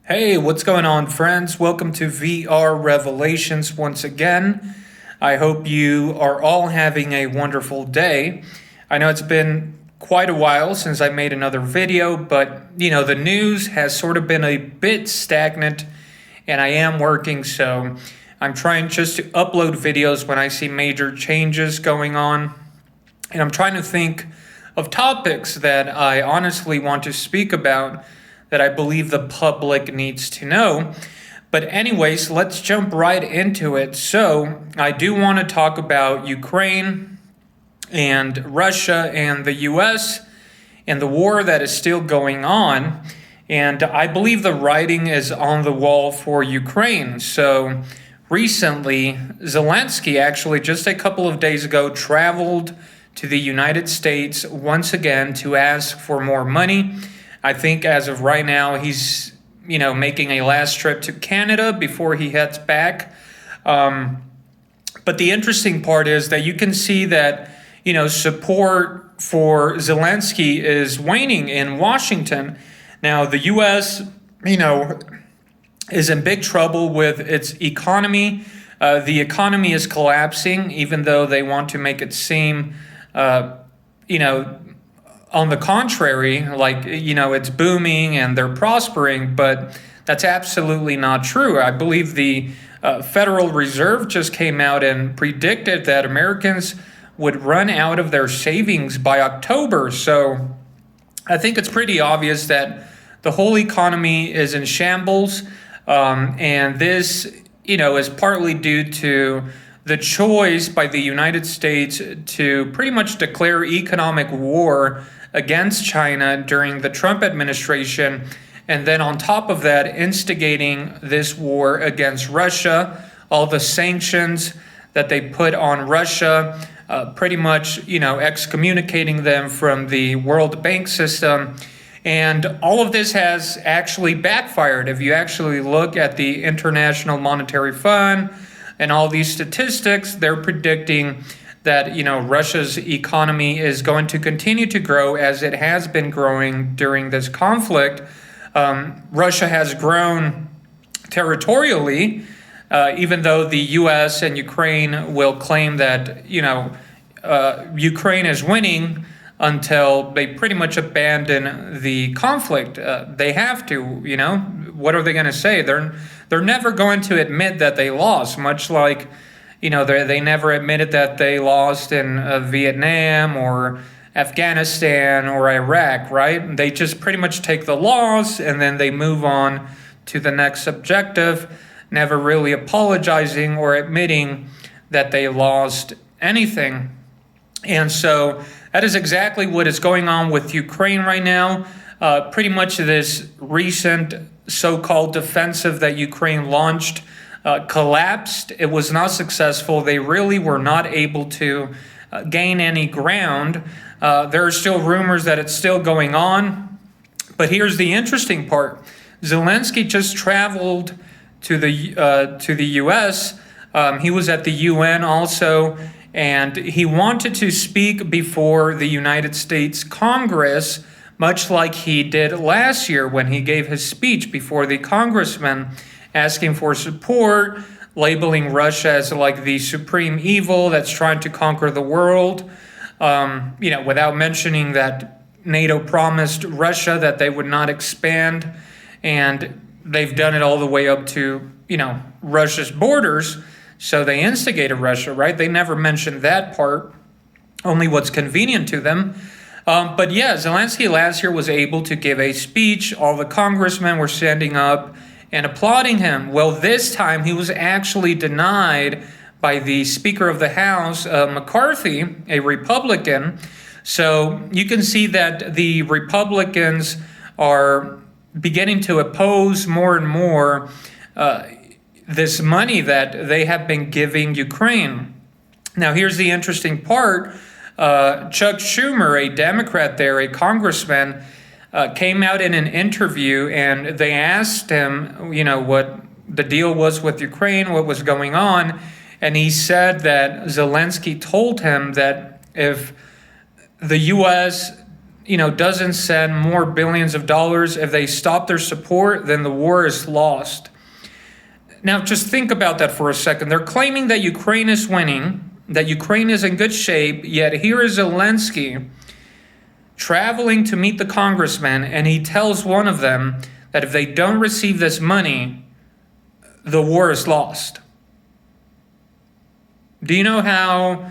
Hey, what's going on, friends? Welcome to VR Revelations once again. I hope you are all having a wonderful day. I know it's been quite a while since I made another video, but the news has sort of been a bit stagnant, and I am working, so I'm trying just to upload videos when I see major changes going on. And I'm trying to think of topics that I honestly want to speak about that I believe the public needs to know. But anyways, let's jump right into it. So I do want to talk about Ukraine and Russia and the US and the war that is still going on. And I believe the writing is on the wall for Ukraine. So recently, Zelensky actually just a couple of days ago traveled to the United States once again to ask for more money. I think as of right now, he's, making a last trip to Canada before he heads back. But the interesting part is that you can see that, support for Zelensky is waning in Washington. Now, the U.S., is in big trouble with its economy. The economy is collapsing, even though they want to make it seem, on the contrary, it's booming and they're prospering, but that's absolutely not true. I believe the Federal Reserve just came out and predicted that Americans would run out of their savings by October. So I think it's pretty obvious that the whole economy is in shambles. And this, is partly due to the choice by the United States to pretty much declare economic war against China during the Trump administration, and then on top of that, instigating this war against Russia, all the sanctions that they put on Russia, pretty much, excommunicating them from the World Bank system. And all of this has actually backfired. If you actually look at the International Monetary Fund and all these statistics, they're predicting that Russia's economy is going to continue to grow as it has been growing during this conflict. Russia has grown territorially, even though the U.S. and Ukraine will claim that Ukraine is winning until they pretty much abandon the conflict. They have to. What are they going to say? They're never going to admit that they lost, much like they never admitted that they lost in Vietnam or Afghanistan or Iraq, right? They just pretty much take the loss and then they move on to the next objective, never really apologizing or admitting that they lost anything. And so that is exactly what is going on with Ukraine right now. Pretty much this recent so-called defensive that Ukraine launched collapsed. It was not successful. They really were not able to gain any ground. There are still rumors that it's still going on. But here's the interesting part. Zelensky just traveled to the U.S. He was at the UN also, and he wanted to speak before the United States Congress, much like he did last year when he gave his speech before the congressmen, asking for support, labeling Russia as like the supreme evil that's trying to conquer the world, without mentioning that NATO promised Russia that they would not expand, and they've done it all the way up to, Russia's borders, so they instigated Russia, right? They never mentioned that part, only what's convenient to them. But yeah, Zelensky last year was able to give a speech. All the congressmen were standing up and applauding him. Well, this time he was actually denied by the Speaker of the House, McCarthy, a Republican. So you can see that the Republicans are beginning to oppose more and more this money that they have been giving Ukraine. Now, here's the interesting part. Chuck Schumer, a Democrat there, a congressman, came out in an interview and they asked him, what the deal was with Ukraine, what was going on. And he said that Zelensky told him that if the U.S., doesn't send more billions of dollars, if they stop their support, then the war is lost. Now, just think about that for a second. They're claiming that Ukraine is winning, that Ukraine is in good shape, yet here is Zelensky traveling to meet the congressman, and he tells one of them that if they don't receive this money, the war is lost. Do you know how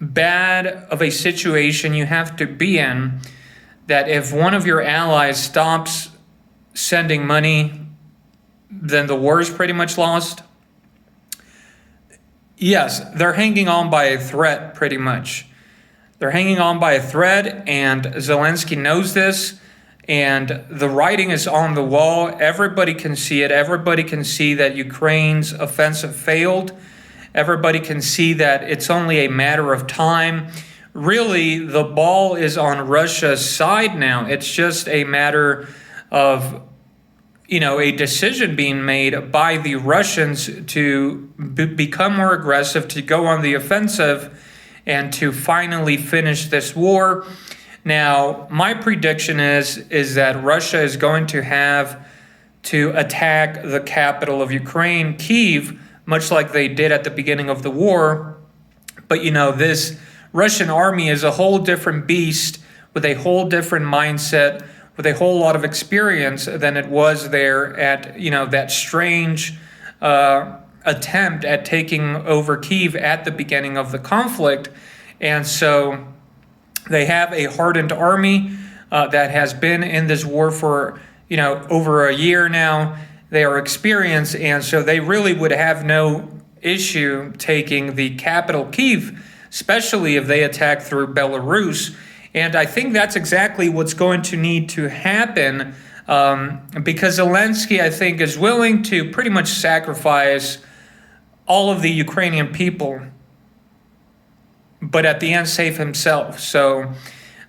bad of a situation you have to be in that if one of your allies stops sending money, then the war is pretty much lost? Yes, they're hanging on by a thread, pretty much. They're hanging on by a thread, and Zelensky knows this, and the writing is on the wall. Everybody can see it. Everybody can see that Ukraine's offensive failed. Everybody can see that it's only a matter of time. Really, the ball is on Russia's side now. It's just a matter of a decision being made by the Russians to become more aggressive, to go on the offensive, and to finally finish this war. Now, my prediction is that Russia is going to have to attack the capital of Ukraine, Kyiv, much like they did at the beginning of the war. But this Russian army is a whole different beast with a whole different mindset, with a whole lot of experience than it was there at, that strange attempt at taking over Kyiv at the beginning of the conflict. And so they have a hardened army that has been in this war for, over a year now. They are experienced, and so they really would have no issue taking the capital, Kyiv, especially if they attack through Belarus. And I think that's exactly what's going to need to happen because Zelensky, I think, is willing to pretty much sacrifice all of the Ukrainian people, but at the end save himself. So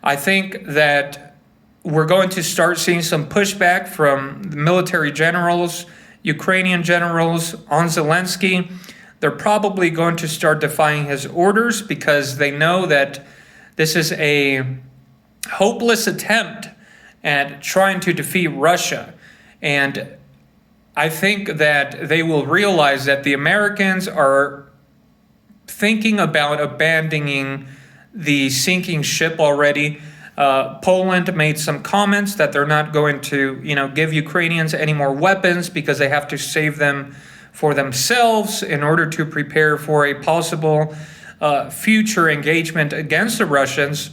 I think that we're going to start seeing some pushback from the military generals, Ukrainian generals on Zelensky. They're probably going to start defying his orders because they know that this is a hopeless attempt at trying to defeat Russia. And I think that they will realize that the Americans are thinking about abandoning the sinking ship already. Poland made some comments that they're not going to, give Ukrainians any more weapons because they have to save them for themselves in order to prepare for a possible future engagement against the Russians.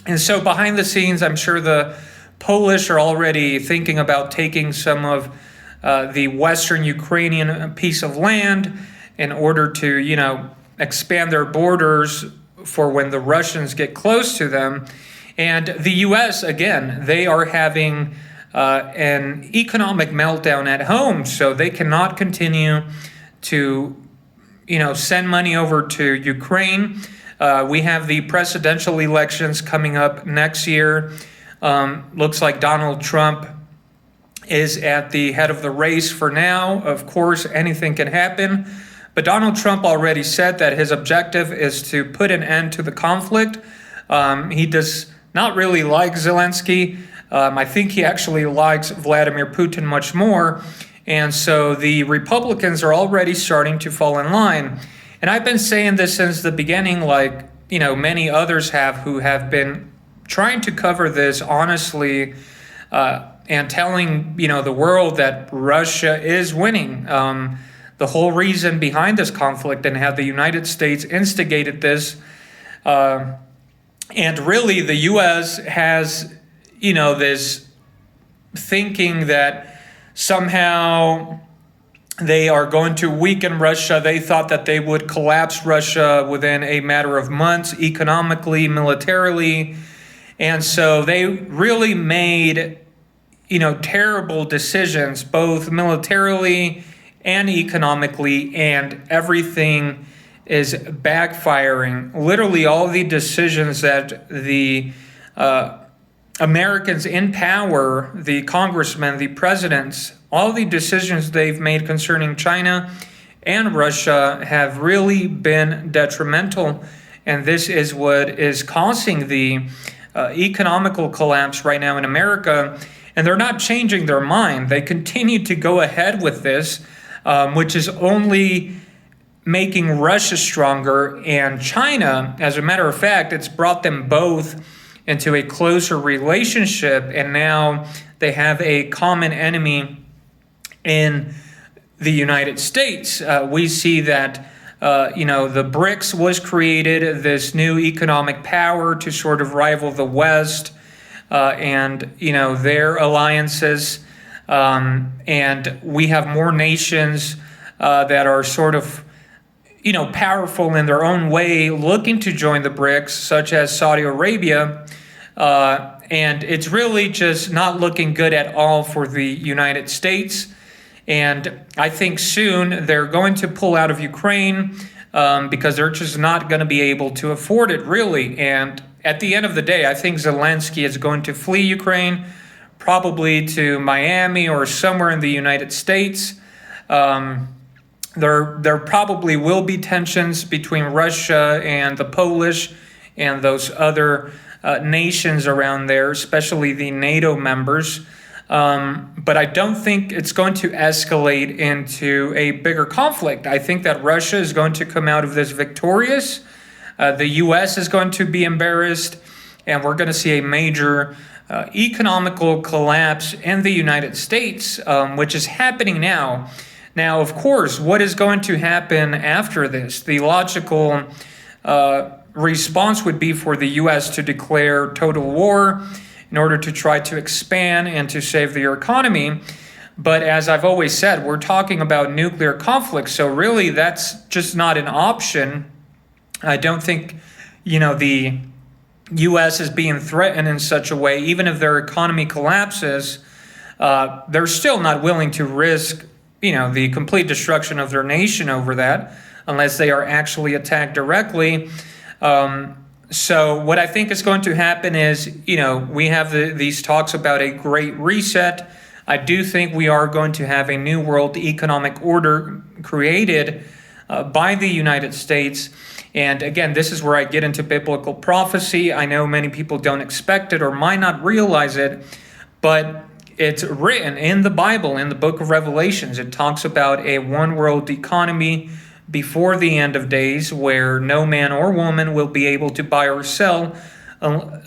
And so behind the scenes, I'm sure the Polish are already thinking about taking some of the Western Ukrainian piece of land in order to, expand their borders for when the Russians get close to them. And the U.S., again, they are having an economic meltdown at home, so they cannot continue to, send money over to Ukraine. We have the presidential elections coming up next year. Looks like Donald Trump is at the head of the race for now. Of course, anything can happen. But Donald Trump already said that his objective is to put an end to the conflict. He does not really like Zelensky. I think he actually likes Vladimir Putin much more. And so the Republicans are already starting to fall in line. And I've been saying this since the beginning, like, many others have who have been trying to cover this honestly and telling, the world that Russia is winning. The whole reason behind this conflict and how the United States instigated this. And really, the U.S. has, this thinking that somehow they are going to weaken Russia. They thought that they would collapse Russia within a matter of months, economically, militarily. And so they really made, terrible decisions, both militarily and economically, and everything is backfiring. Literally, all the decisions that the Americans in power, the congressmen, the presidents, all the decisions they've made concerning China and Russia have really been detrimental. And this is what is causing the economical collapse right now in America, and they're not changing their mind. They continue to go ahead with this, which is only making Russia stronger and China. As a matter of fact, it's brought them both into a closer relationship, and now they have a common enemy in the United States. We see that the BRICS was created, this new economic power to sort of rival the West, and their alliances, and we have more nations that are sort of powerful in their own way, looking to join the BRICS, such as Saudi Arabia. And it's really just not looking good at all for the United States. And I think soon they're going to pull out of Ukraine because they're just not going to be able to afford it, really. And at the end of the day, I think Zelensky is going to flee Ukraine, probably to Miami or somewhere in the United States. There probably will be tensions between Russia and the Polish and those other nations around there, especially the NATO members. But I don't think it's going to escalate into a bigger conflict. I think that Russia is going to come out of this victorious. The U.S. is going to be embarrassed, and we're going to see a major economical collapse in the United States, which is happening now. Now, of course, what is going to happen after this? The logical response would be for the U.S. to declare total war in order to try to expand and to save their economy. But as I've always said, we're talking about nuclear conflict, so really that's just not an option. I don't think, the U.S. is being threatened in such a way. Even if their economy collapses, they're still not willing to risk the complete destruction of their nation over that, unless they are actually attacked directly. So what I think is going to happen is, we have these talks about a great reset. I do think we are going to have a new world economic order created by the United States. And again, this is where I get into biblical prophecy. I know many people don't expect it or might not realize it, but it's written in the Bible, in the book of Revelations. It talks about a one world economy before the end of days where no man or woman will be able to buy or sell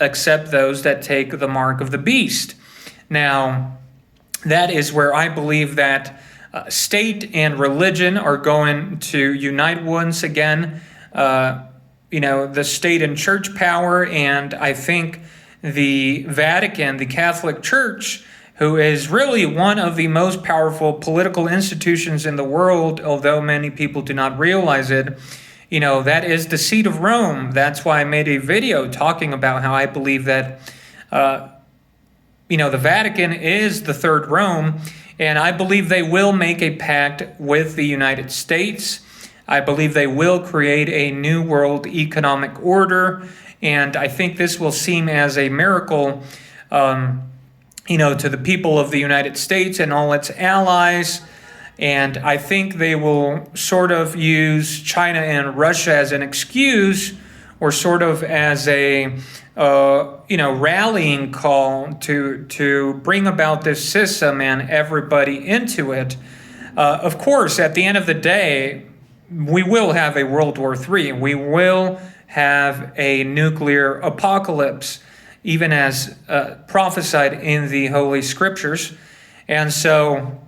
except those that take the mark of the beast. Now, that is where I believe that state and religion are going to unite once again. The state and church power, and I think the Vatican, the Catholic Church, who is really one of the most powerful political institutions in the world, although many people do not realize it. That is the seat of Rome. That's why I made a video talking about how I believe that, the Vatican is the third Rome, and I believe they will make a pact with the United States. I believe they will create a new world economic order, and I think this will seem as a miracle to the people of the United States and all its allies. And I think they will sort of use China and Russia as an excuse, or sort of as a rallying call to bring about this system and everybody into it. Of course, at the end of the day, we will have a World War III. We will have a nuclear apocalypse, even as prophesied in the Holy Scriptures. And so,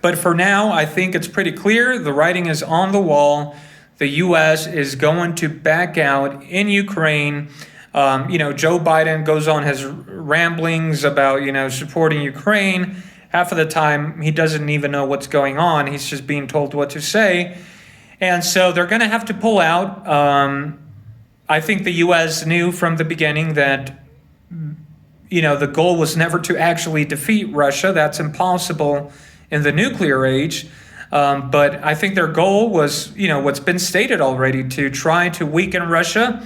but for now, I think it's pretty clear. The writing is on the wall. The U.S. is going to back out in Ukraine. Joe Biden goes on his ramblings about, supporting Ukraine. Half of the time, he doesn't even know what's going on. He's just being told what to say. And so they're going to have to pull out. I think the U.S. knew from the beginning that the goal was never to actually defeat Russia. That's impossible in the nuclear age. But I think their goal was, what's been stated already, to try to weaken Russia.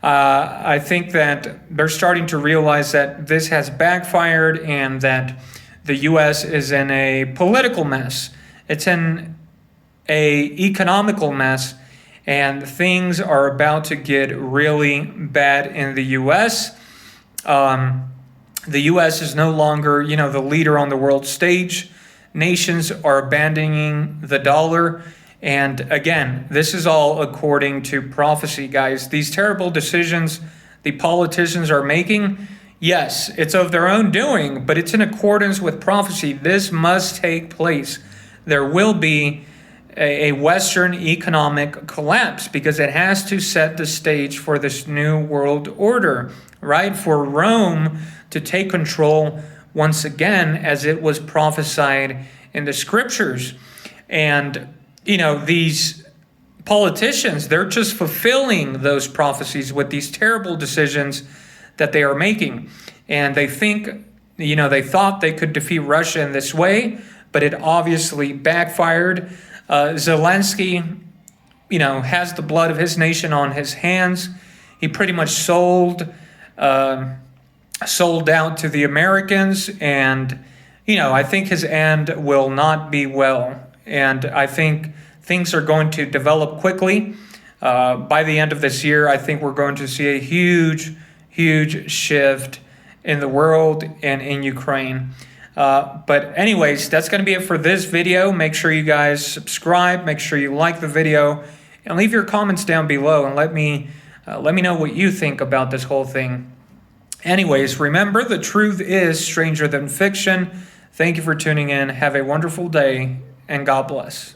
I think that they're starting to realize that this has backfired and that the U.S. is in a political mess. It's in a economical mess, and things are about to get really bad in the U.S. The U.S. is no longer, the leader on the world stage. Nations are abandoning the dollar. And again, this is all according to prophecy, guys. These terrible decisions the politicians are making, yes, it's of their own doing, but it's in accordance with prophecy. This must take place. There will be a Western economic collapse because it has to set the stage for this new world order, right? For Rome to take control once again, as it was prophesied in the scriptures. And, these politicians, they're just fulfilling those prophecies with these terrible decisions that they are making. And they think, they thought they could defeat Russia in this way, but it obviously backfired. Zelensky, has the blood of his nation on his hands. He pretty much sold out to the Americans, and I think his end will not be well. And I think things are going to develop quickly. By the end of this year, I think we're going to see a huge shift in the world and in Ukraine. But anyways, that's going to be it for this video. Make sure you guys subscribe. Make sure you like the video, and leave your comments down below and let me know what you think about this whole thing. Anyways, remember, the truth is stranger than fiction. Thank you for tuning in. Have a wonderful day, and God bless.